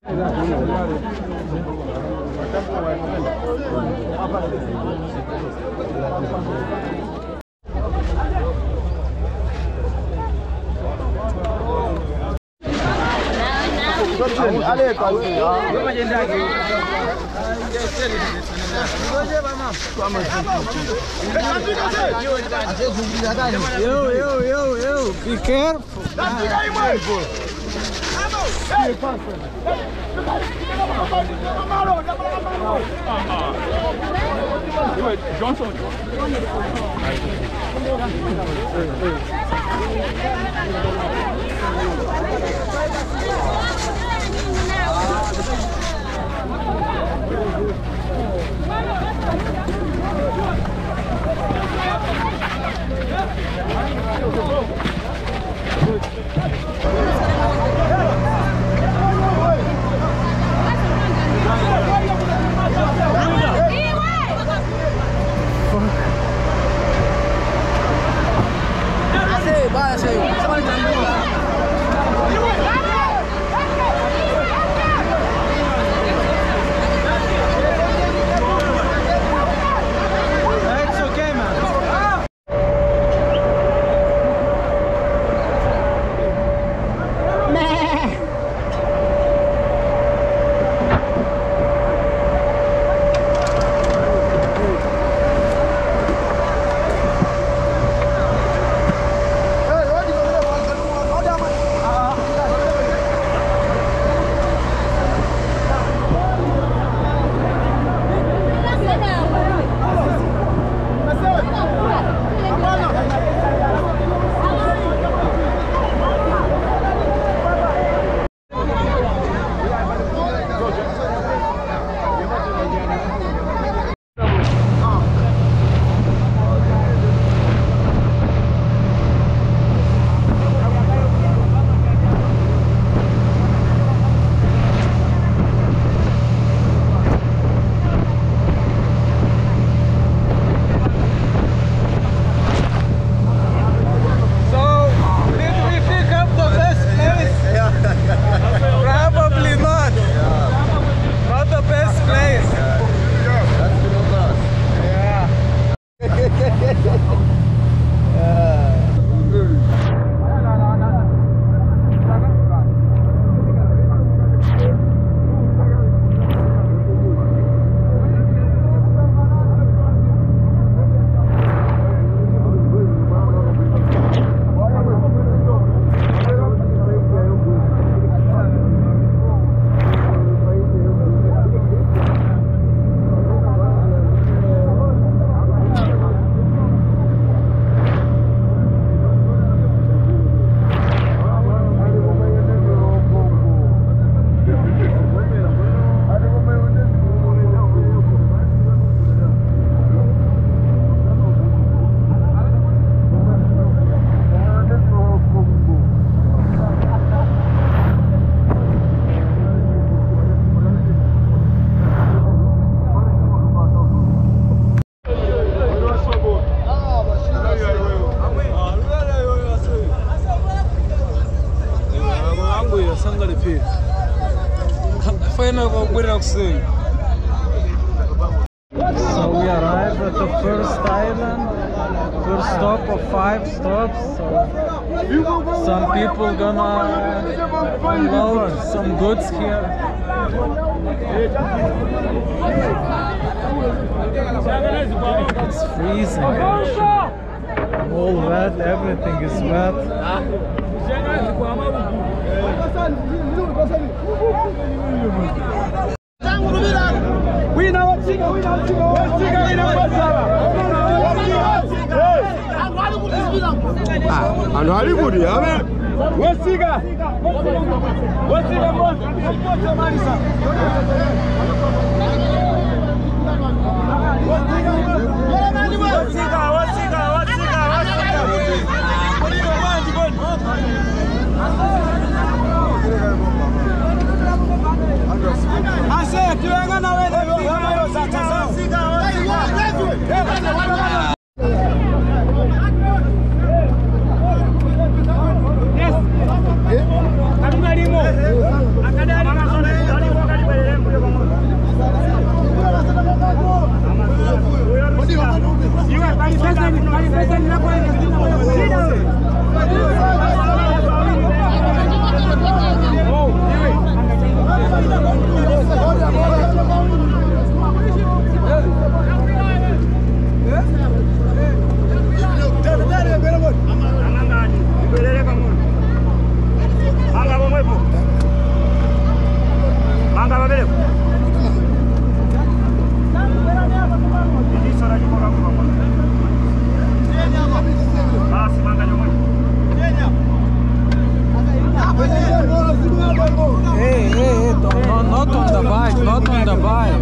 Yo, be careful. Johnson. So we arrived at the first island, first stop of 5 stops. So some people gonna unload some goods here. It's freezing actually. All wet, everything is wet. And Hollywood, yeah, man. What's Siga? What's Siga, boss? Yes. What on the bike?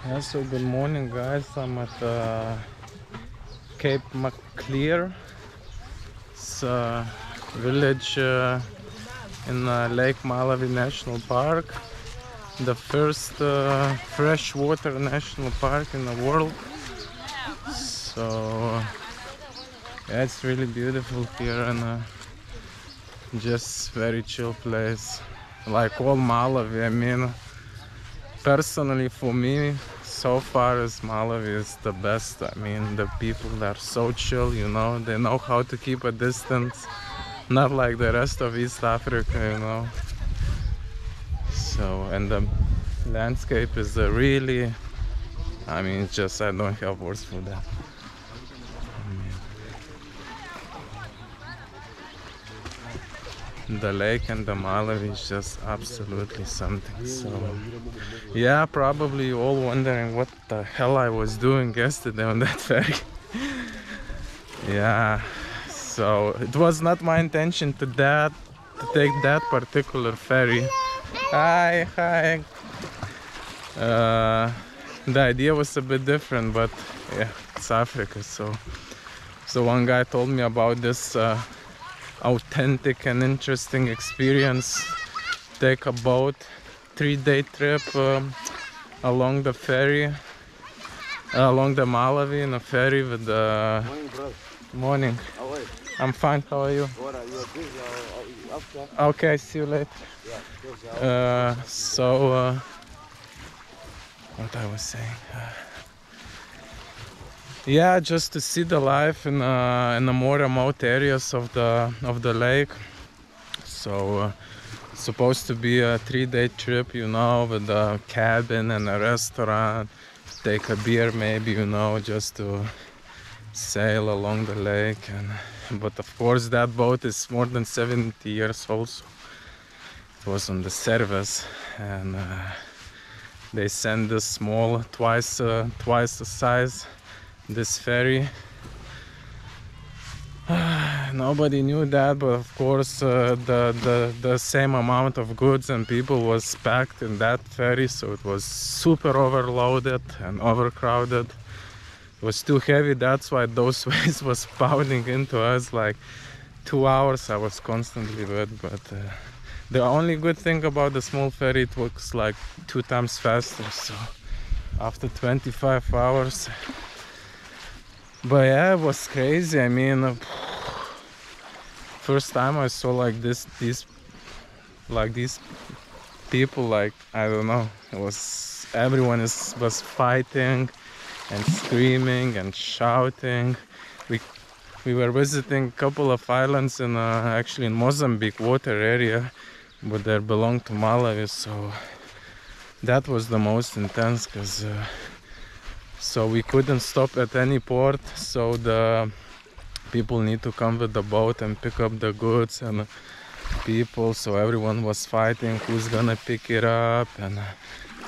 Yeah, so good morning guys, I'm at Cape Maclear. It's a village in Lake Malawi National Park, the first freshwater national park in the world. So yeah, it's really beautiful here and just very chill place, like all Malawi. I mean, personally for me, so far as Malawi is the best. I mean, the people are so chill, you know, they know how to keep a distance, not like the rest of East Africa, you know. So, and the landscape is really, I mean, it's just, I don't have words for that. The lake and the Malawi is just absolutely something. So yeah, probably you all wondering what the hell I was doing yesterday on that ferry. Yeah, so it was not my intention to take that particular ferry. Hi. The idea was a bit different, but yeah, it's Africa. So one guy told me about this authentic and interesting experience. Take a boat, 3-day trip along the ferry, along the Malawi in a ferry with the... Morning, bro. Morning. How are you? I'm fine, how are you? What are you busy? After? Okay, see you later. Yeah, What I was saying? Yeah, just to see the life in the more remote areas of the lake. So it's supposed to be a 3-day trip, you know, with a cabin and a restaurant. Take a beer, maybe, you know, just to sail along the lake. But of course, that boat is more than 70 years old. So it was on the service, and they sent this small, twice the size, this ferry. Nobody knew that, but of course the same amount of goods and people was packed in that ferry, so it was super overloaded and overcrowded. It was too heavy, that's why those waves was pounding into us like 2 hours. I was constantly wet, but the only good thing about the small ferry, it works like 2 times faster, so after 25 hours. But yeah, it was crazy. I mean, first time I saw like these people, like, I don't know, it was, everyone was fighting and screaming and shouting. We were visiting a couple of islands in actually in Mozambique water area, but they belong to Malawi, so that was the most intense, because so we couldn't stop at any port, so the people need to come with the boat and pick up the goods and people, so everyone was fighting who's gonna pick it up, and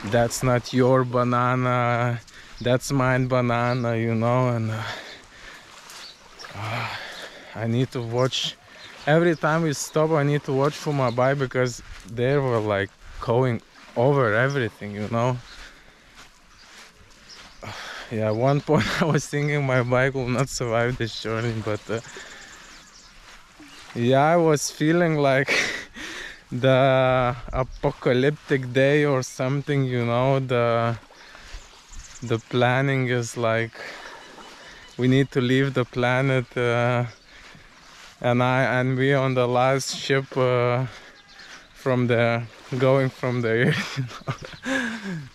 that's not your banana, that's mine banana, you know. And I need to watch, every time we stop I need to watch for my bike, because they were like going over everything, you know. Yeah, at one point I was thinking my bike will not survive this journey, but yeah, I was feeling like the apocalyptic day or something, you know. The planning is like we need to leave the planet, and we on the last ship going from the earth, you know.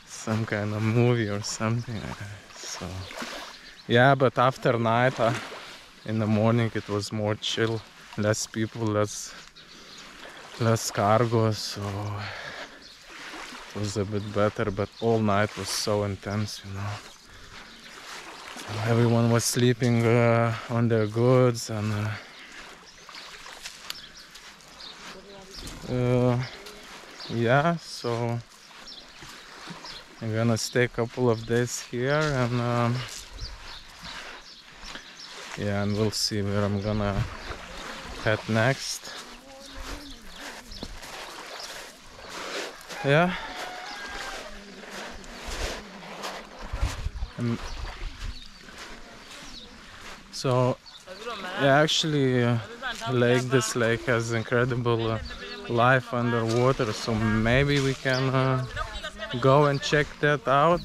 Some kind of movie or something. So yeah, but after night, in the morning it was more chill, less people, less cargo, so it was a bit better. But all night was so intense, you know. So everyone was sleeping on their goods, and yeah, so I'm gonna stay a couple of days here, and yeah, and we'll see where I'm gonna head next. Yeah. So yeah, actually this lake has incredible life underwater, so maybe we can go and check that out.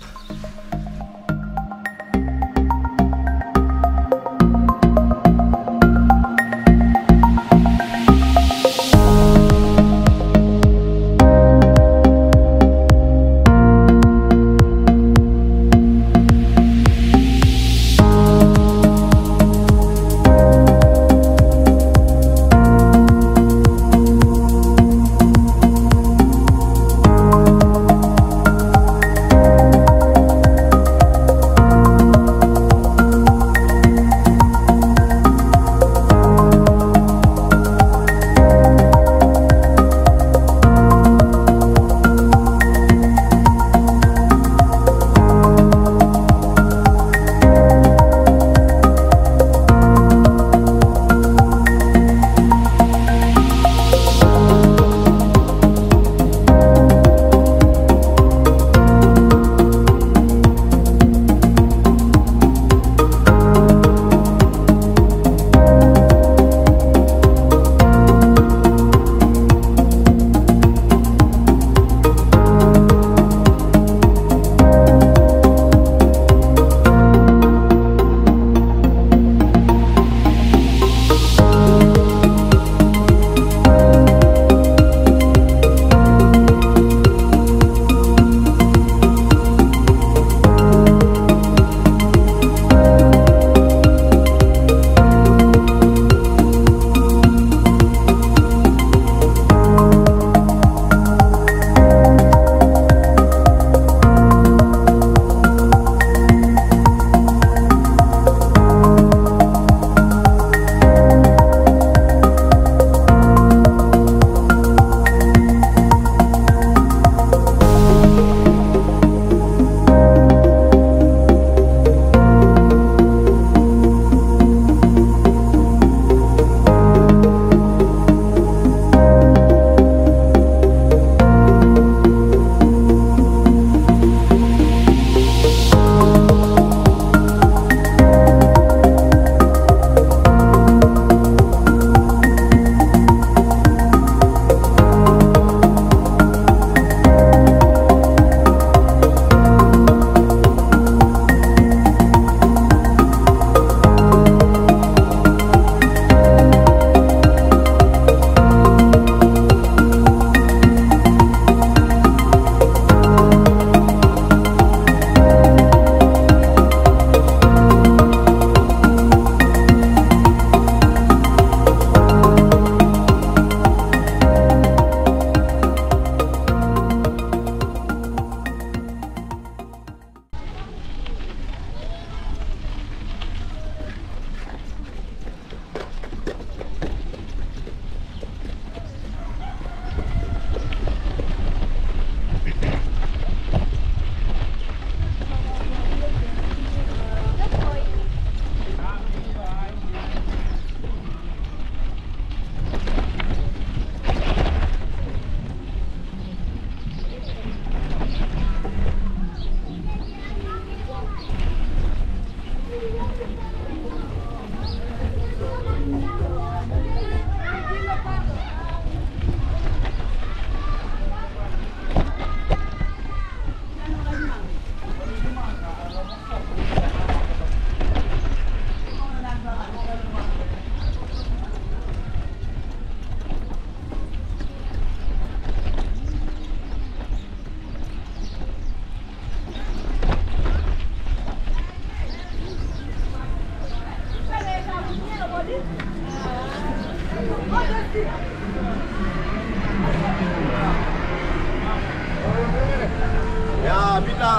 Ja, bitte.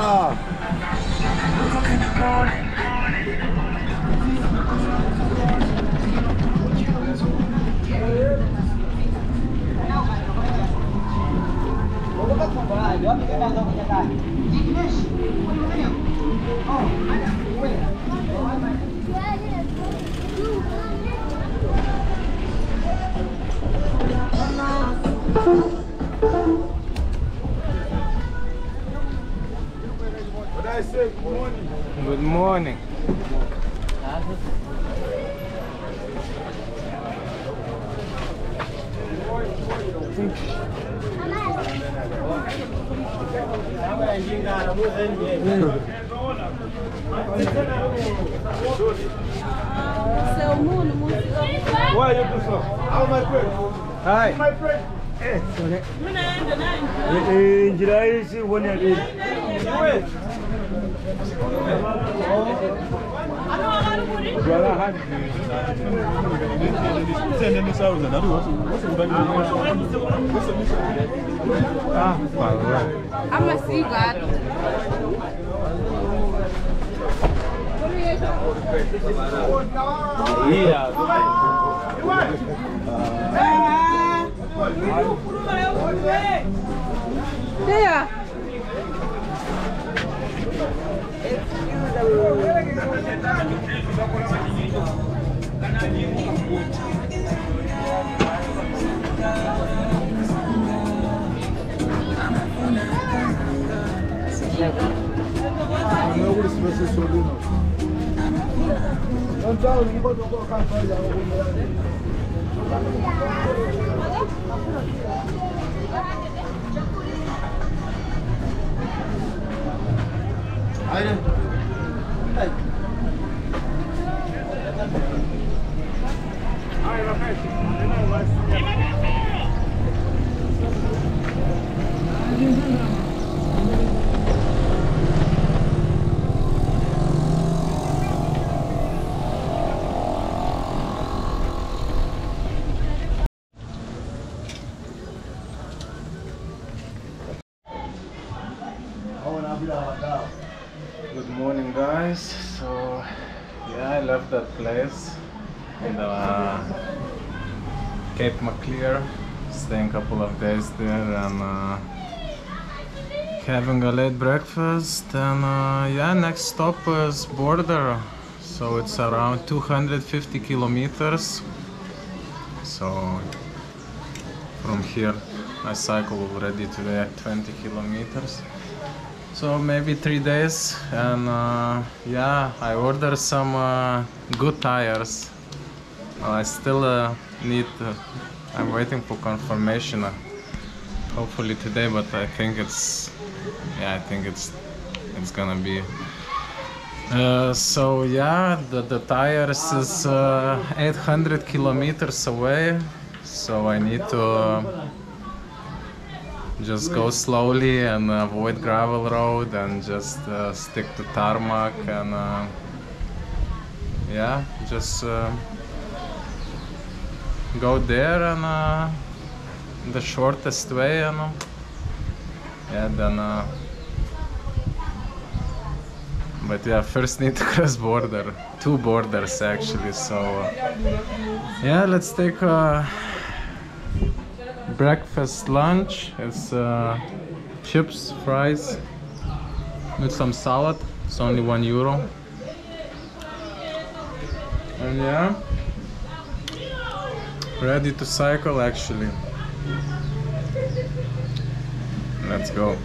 What I say? Good morning. Good morning. Why you do so? How my friend? Hi. My friend. Ah, Malawi. I'm a sea god. Yeah. Good morning, guys. So, yeah, I left that place in the Cape Maclear, staying a couple of days there and having a late breakfast. And yeah, next stop is border. So it's around 250 kilometers. So from here, I cycle already today 20 kilometers. So maybe 3 days, and yeah, I ordered some good tires. I still need. I'm waiting for confirmation. Hopefully today, but I think it's. Yeah, I think it's gonna be. So yeah, the tires is 800 kilometers away. So I need to. Just go slowly and avoid gravel road and just stick to tarmac and yeah, just go there and the shortest way and yeah, then but yeah, first need to cross border, 2 borders actually. So yeah, let's take a breakfast, lunch. It's chips, fries with some salad. It's only €1. And yeah, ready to cycle actually. Let's go.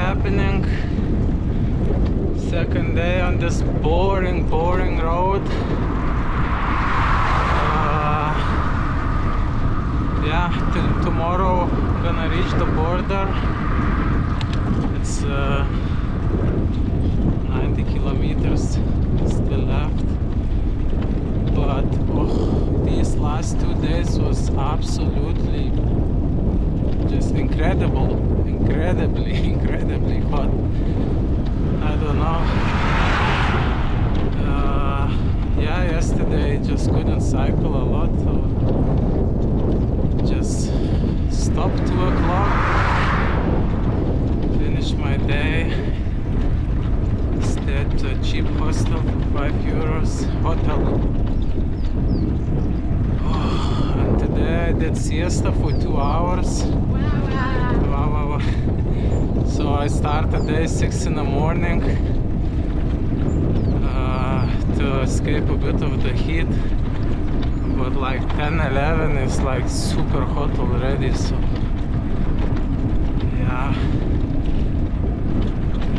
happening. Second day on this boring road. Yeah, tomorrow I'm gonna reach the border. It's 90 kilometers still left. But these last 2 days was absolutely just incredibly hot. I don't know. Yeah, yesterday just couldn't cycle a lot, so just stopped 2 o'clock, finished my day, stayed at a cheap hostel for 5 euros, hotel. And today I did siesta for 2 hours. Wow. So I started day 6 in the morning to escape a bit of the heat, but like 10-11 is like super hot already, so yeah,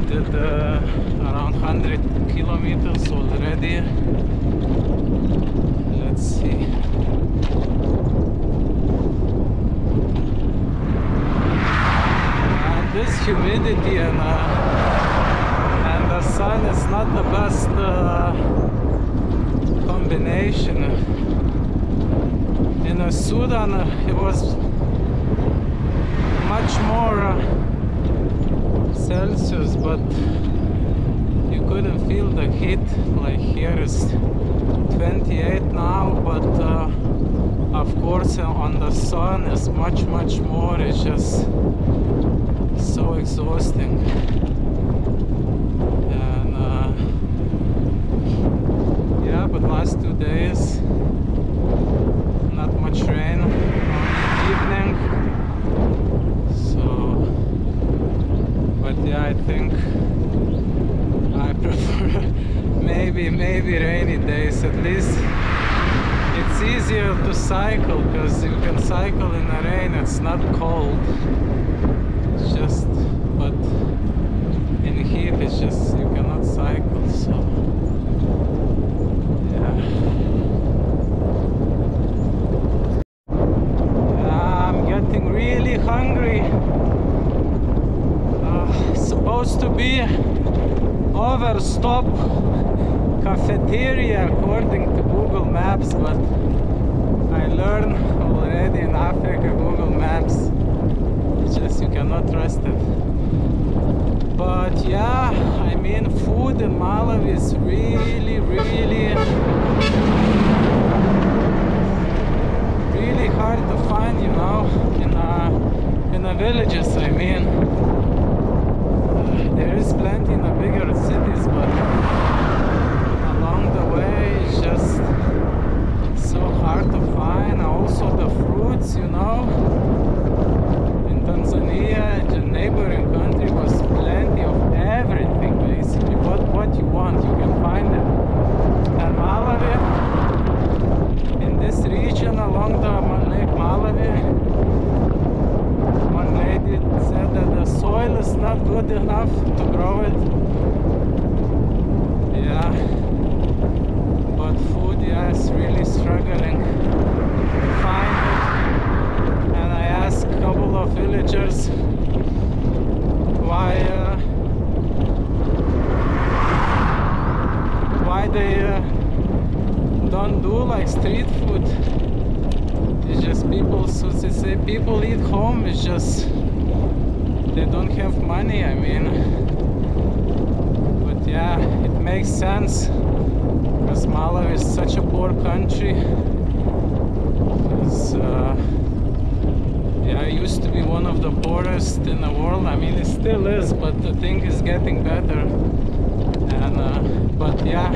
did around 100 kilometers already. Let's see. This humidity and the sun is not the best combination. In Sudan it was much more Celsius, but you couldn't feel the heat. Like here is 28 now, but of course on the sun is much more. It's just so exhausting. And yeah, but last 2 days not much rain, only evening. So, but yeah, I think I prefer maybe rainy days. At least it's easier to cycle because you can cycle in the rain. It's not cold. Just, but in heat it's just you cannot cycle, so yeah. I'm getting really hungry. Supposed to be Overstop cafeteria according to Google Maps, but I learned already in Africa Google Maps, just you cannot trust it. But yeah, I mean, food in Malawi is really hard to find, you know, in the villages. I mean, there is plenty in the bigger cities, but along the way it's just so hard to find. Also the fruits, you know, Tanzania, the neighboring country, was plenty of everything basically. What you want, you can find it. And Malawi, in this region along the Lake Malawi, one lady said that the soil is not good enough to grow it. Yeah, but food, yeah, is really struggling to find it. And I asked a couple of villagers why they don't do like street food. It's just people, so they say people eat home, it's just they don't have money. I mean, but yeah, it makes sense because Malawi is such a poor country. It's, yeah, it used to be one of the poorest in the world. I mean, it still is, but the thing is getting better. And but yeah,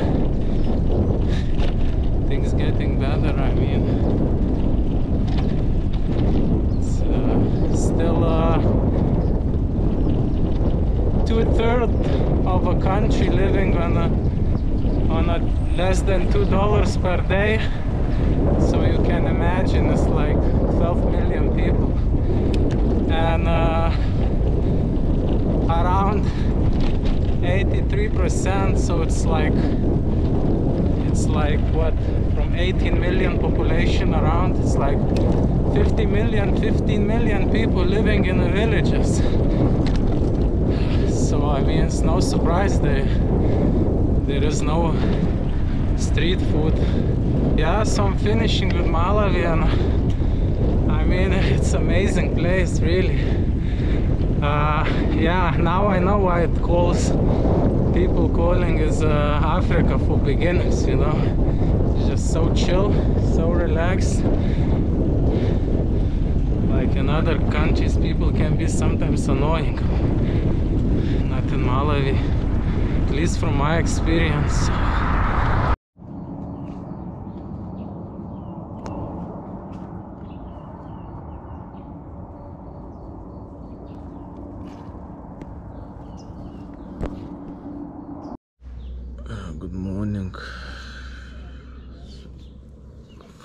things getting better. I mean, it's still 2/3 of a country living on a less than $2 per day. So you can imagine it's like 12 million people, and around 3%, so it's like what, from 18 million population around, it's like 15 million people living in the villages. So I mean, it's no surprise there is no street food. Yeah, so I'm finishing with Malawi, and I mean, it's amazing place, really. Yeah, now I know why it calls, people calling is Africa for beginners, you know. It's just so chill, so relaxed. Like in other countries, people can be sometimes annoying. Not in Malawi, at least from my experience. Good morning.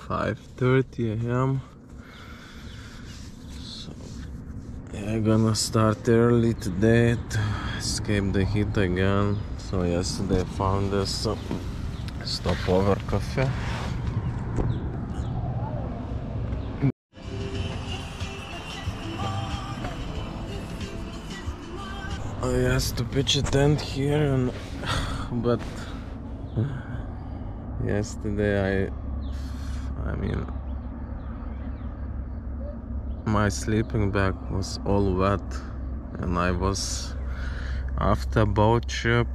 5:30 a.m. So yeah, I'm gonna start early today to escape the heat again. So yesterday I found this stopover cafe. I asked to pitch a tent here, and but yesterday I mean, my sleeping bag was all wet, and I was, after boat trip,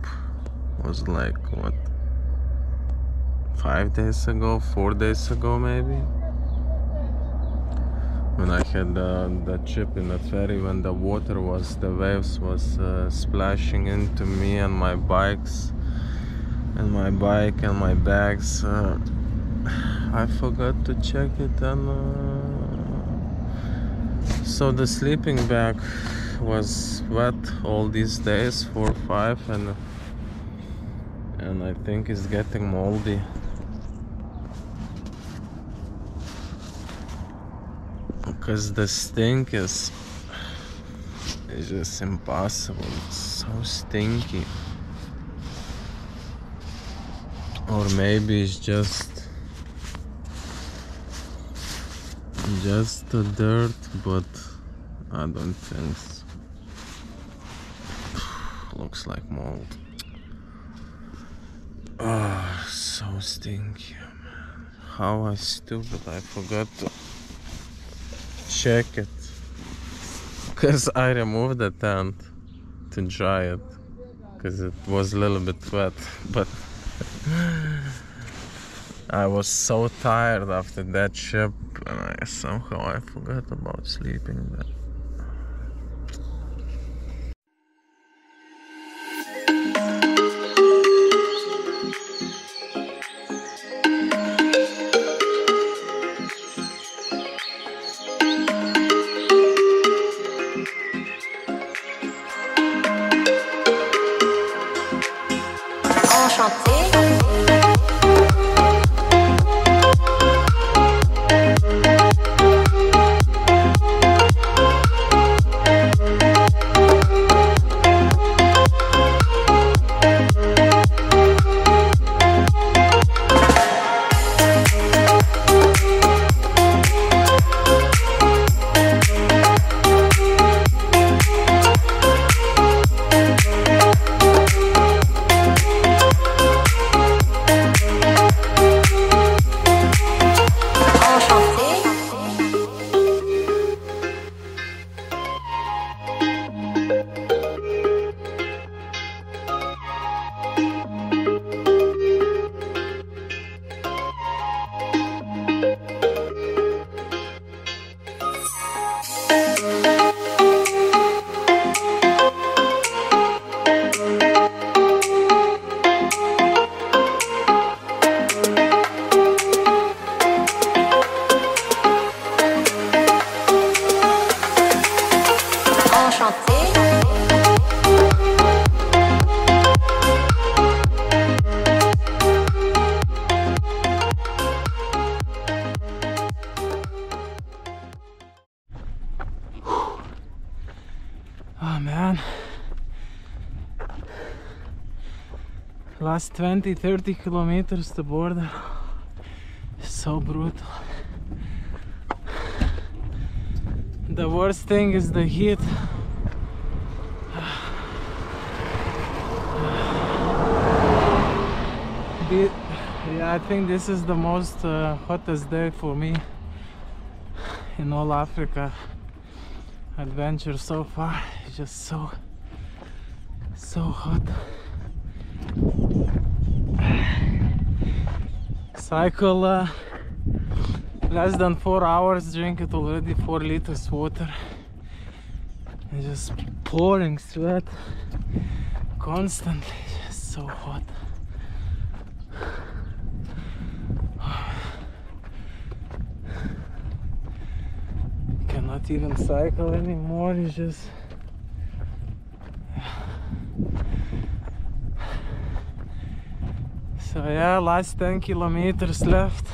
was like what, 4 days ago maybe, when I had the trip in the ferry, when the waves was splashing into me and my bikes and my bike and my bags. I forgot to check it, and so the sleeping bag was wet all these days, 4 or 5, and I think it's getting moldy. Because the stink is just impossible. It's so stinky. Or maybe it's just the dirt, but I don't think so. Looks like mold. Oh, so stinky, man. How I stupid, I forgot to check it, because I removed the tent to dry it, because it was a little bit wet, but I was so tired after that trip, and somehow I forgot about sleeping there. Last 20-30 kilometers the border is so brutal. The worst thing is the heat. Yeah, I think this is the most hottest day for me in all Africa adventure so far. It's just so hot. Cycle less than 4 hours, drink it already 4 liters water. And just pouring sweat constantly, just so hot. Cannot even cycle anymore, it's just so yeah, last 10 kilometers left.